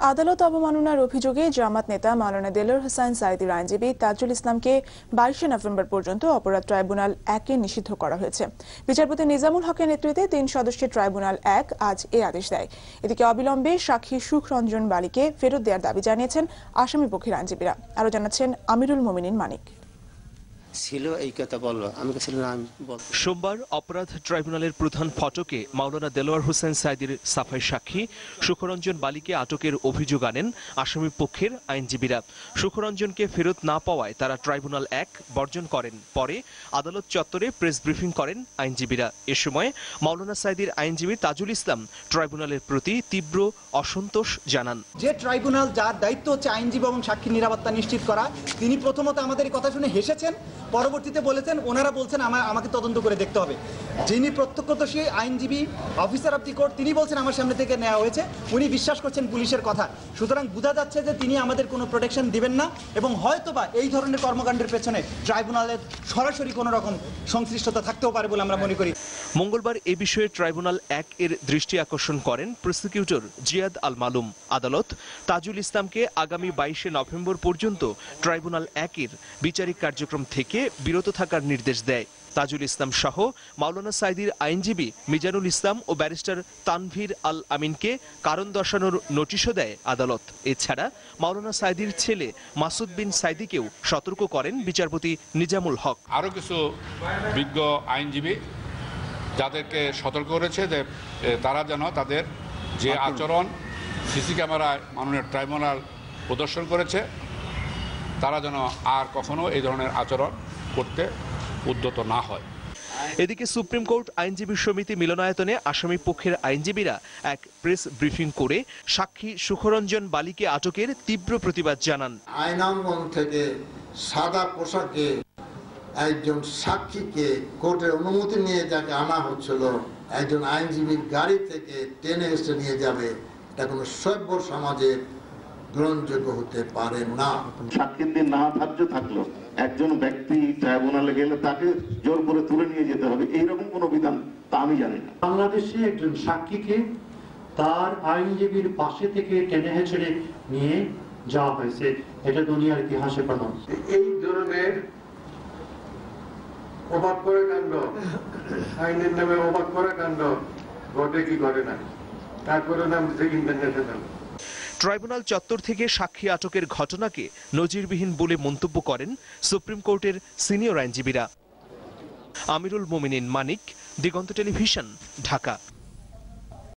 আদালত অবমাননার অভিযোগে জামাত নেতা মাওলানা দেলোয়ার হোসেন সাঈদীর আইনজীবী তাজুল ইসলামকে 22 নভেম্বর পর্যন্ত অপরাধ ট্রাইব্যুনাল 1-এ নিষিদ্ধ করা হয়েছে। বিচারপতি নিজামুল হকের নেতৃত্বে 3 সদস্যের ট্রাইব্যুনাল 1 আজ এই আদেশ দেয়। এদিকে অবিলম্বে সাক্ষী সুখরঞ্জন বালিকে ফেরত দেওয়ার দাবি জানিয়েছেন আসামি পক্ষের আইনজীবীরা। আরো জানাচ্ছেন আমিরুল মোমিনিন মানিক। সোমবার অপরাধ ট্রাইব্যুনালের প্রধান ফটকে মাওলানা দেলোয়ার হোসেন সাঈদীর সাফাই সাক্ষী সুখরঞ্জন বালিকে আটকের অভিযোগ আনেন আসামি পক্ষের আইনজীবীরা। সুখরঞ্জনকে ফেরত না পাওয়ায় তারা ট্রাইব্যুনাল 1 বর্জন করেন। পরে আদালত চত্বরে প্রেস ব্রিফিং করেন আইনজীবীরা। এ সময় মাওলানা সাঈদীর আইনজীবী তাজুল ইসলাম ট্রাইব্যুনালের প্রতি তীব্র অসন্তোষ জানান। যে ট্রাইব্যুনাল যার দায়িত্ব হচ্ছে আইনজীবী এবং সাক্ষীর নিরাপত্তা নিশ্চিত করা, তিনি প্রথমত আমাদের এই কথা শুনে হেসেছেন, পরবর্তীতে বলেছেন ওনারা বলছেন আমাকে তদন্ত করে দেখতে হবে। যিনি প্রত্যক্ষদর্শী আইনজীবী অফিসার অব দি কোর্ট, তিনি বলছেন আমার সামনে থেকে নেওয়া হয়েছে, উনি বিশ্বাস করছেন পুলিশের কথা। সুতরাং বোঝা যাচ্ছে যে তিনি আমাদের কোনো প্রোটেকশন দিবেন না এবং হয়তোবা এই ধরনের কর্মকাণ্ডের পেছনে ট্রাইব্যুনালের সরাসরি কোনো রকম সংশ্লিষ্টতা থাকতেও পারে বলে আমরা মনে করি। মঙ্গলবার এ বিষয়ে ট্রাইব্যুনাল 1 এর দৃষ্টি আকর্ষণ করেন প্রসিকিউটর জিয়াদ আল মালুম। আদালত তাজুল ইসলামকে আগামী 22 নভেম্বর পর্যন্ত ট্রাইব্যুনাল 1 এর বিচারিক কার্যক্রম থেকে বিরত থাকার নির্দেশ দেয়। তাজুল ইসলাম সহ মাওলানা সাঈদীর আইনজীবী মিজানুল ইসলাম ও ব্যারিস্টার তানভীর আল আমিনকে কারণ দর্শানোর নোটিশও দেয় আদালত। এছাড়া মাওলানা সাঈদীর ছেলে মাসুদ বিন সাঈদীকেও সতর্ক করেন বিচারপতি নিজামুল হক। আরও কিছু বিজ্ঞ আইনজীবী যাদেরকে সতর্ক করেছে যে তারা যেন তাদের যে আচরণ সিসি ক্যামেরায় মাননীয় ট্রাইব্যুনাল প্রদর্শন করেছে, তারা যেন আর কখনো এই ধরনের আচরণ করতে উদ্যত না হয়। এদিকে সুপ্রিম কোর্ট আইনজীবী সমিতি মিলনায়তনে আসামি পক্ষের আইনজীবীরা এক প্রেস ব্রিফিং করে সাক্ষী সুখরঞ্জন বালিকে আটকের তীব্র প্রতিবাদ জানান। আইনাঙ্গন থেকে সাদা পোশাকে একজন সাক্ষীকে কোর্টের অনুমতি নিয়ে যাকে আনা হচ্ছিল, একজন আইনজীবীর গাড়ি থেকে টেনে এসে নিয়ে যাবে, এটা কোনো সভ্য সমাজে গ্রহণযোগ্য হতে পারে না। সাক্ষীর দিন না ধার্য থাকলো একজন ব্যক্তি ট্রাইব্যুনালে গেলে তাকে জোর করে তুলে নিয়ে যেতে হবে, এইরকম কোনো বিধান তা আমি জানি না। বাংলাদেশে একজন সাক্ষীকে তার আইনজীবীর পাশে থেকে টেনে হেঁচড়ে নিয়ে যাওয়া হয়েছে, এটা দুনিয়ার ইতিহাসে প্রথম। এই ধরনের অবাক করা কাণ্ড, আইনের নামে অবাক করা কাণ্ড ঘটে কি ঘটে না, তারপরে নাম ইন্টারন্যাশনাল। ট্রাইব্যুনাল চত্বর থেকে সাক্ষী আটকের ঘটনাকে নজিরবিহীন বলে মন্তব্য করেন সুপ্রিম কোর্টের সিনিয়র আইনজীবীরা। আমিরুল মোমিনিন মানিক, দিগন্ত টেলিভিশন, ঢাকা।